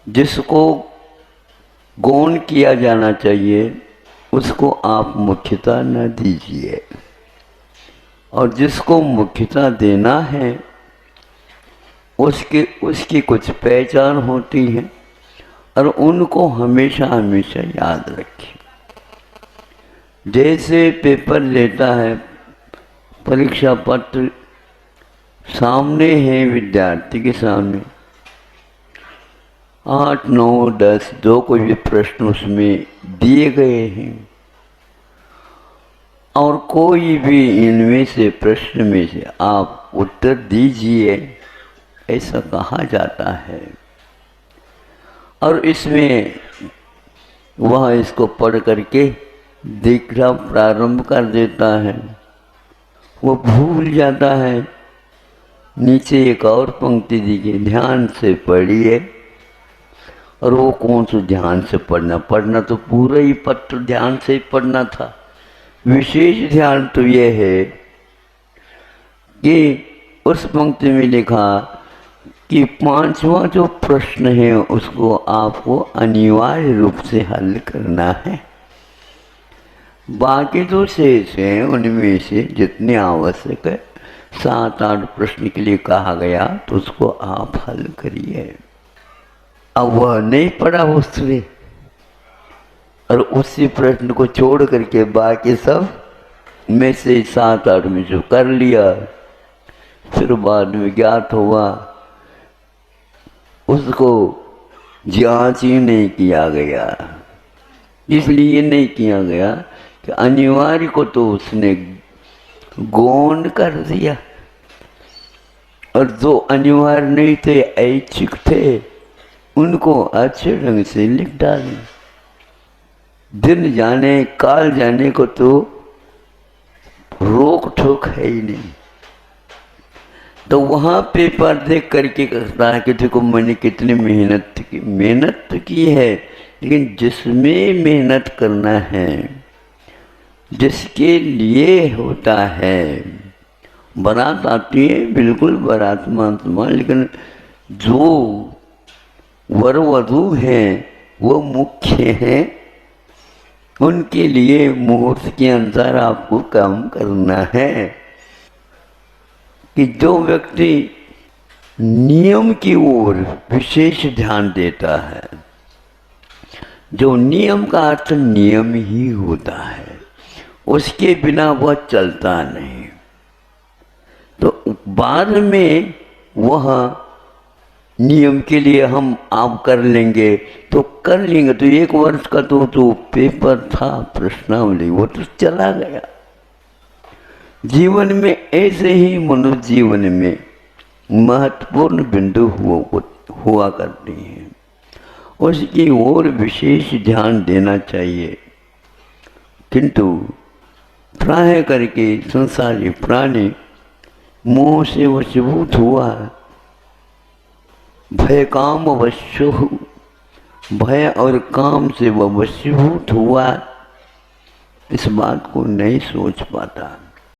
जिसको गौण किया जाना चाहिए उसको आप मुख्यता न दीजिए, और जिसको मुख्यता देना है उसकी कुछ पहचान होती है, और उनको हमेशा हमेशा याद रखें। जैसे पेपर लेता है, परीक्षा पत्र सामने है विद्यार्थी के सामने, 8, 9, 10 जो कोई भी प्रश्न उसमें दिए गए हैं, और कोई भी इनमें से प्रश्न में से आप उत्तर दीजिए, ऐसा कहा जाता है। और इसमें वह इसको पढ़ करके देखना प्रारंभ कर देता है, वो भूल जाता है। नीचे एक और पंक्ति दी गई, ध्यान से पढ़िए, और वो कौन सा ध्यान से पढ़ना तो पूरा ही पत्र ध्यान से ही पढ़ना था। विशेष ध्यान तो ये है कि उस पंक्ति में लिखा कि 5वां जो प्रश्न है उसको आपको अनिवार्य रूप से हल करना है। बाकी जो शेष हैं उनमें से जितने आवश्यक है, 7-8 प्रश्न के लिए कहा गया तो उसको आप हल करिए। अब वह नहीं पढ़ा उसने, और उसी प्रश्न को छोड़ करके बाकी सब में से 7-8 में जो कर लिया, फिर बाद में ज्ञात हुआ उसको जांच ही नहीं किया गया। इसलिए नहीं किया गया कि अनिवार्य को तो उसने गौण कर दिया, और जो अनिवार्य नहीं थे, ऐच्छिक थे, उनको अच्छे ढंग से लिख डालें। दिन जाने काल जाने को तो रोक ठोक है ही नहीं। तो वहाँ पेपर देख करके कहता है कि देखो मैंने कितनी मेहनत तो की है, लेकिन जिसमें मेहनत करना है, जिसके लिए होता है, बारात आती है बिल्कुल बारात मातमा, लेकिन जो वर वधू हैं वो मुख्य हैं, उनके लिए मुहूर्त के अनुसार आपको काम करना है। कि जो व्यक्ति नियम की ओर विशेष ध्यान देता है, जो नियम का अर्थ नियम ही होता है, उसके बिना वह चलता नहीं। तो बाद में वह नियम के लिए हम आप कर लेंगे तो कर लेंगे, तो 1 वर्ष का तो पेपर था, प्रश्नावली, वो तो चला गया। जीवन में ऐसे ही मनुष्य जीवन में महत्वपूर्ण बिंदु हुआ करती हैं, उसकी ओर विशेष ध्यान देना चाहिए। किंतु प्राय करके संसारी प्राणी मोह से वशीभूत हुआ, भय काम वश्य, भय और काम से वह वशीभूत हुआ, इस बात को नहीं सोच पाता।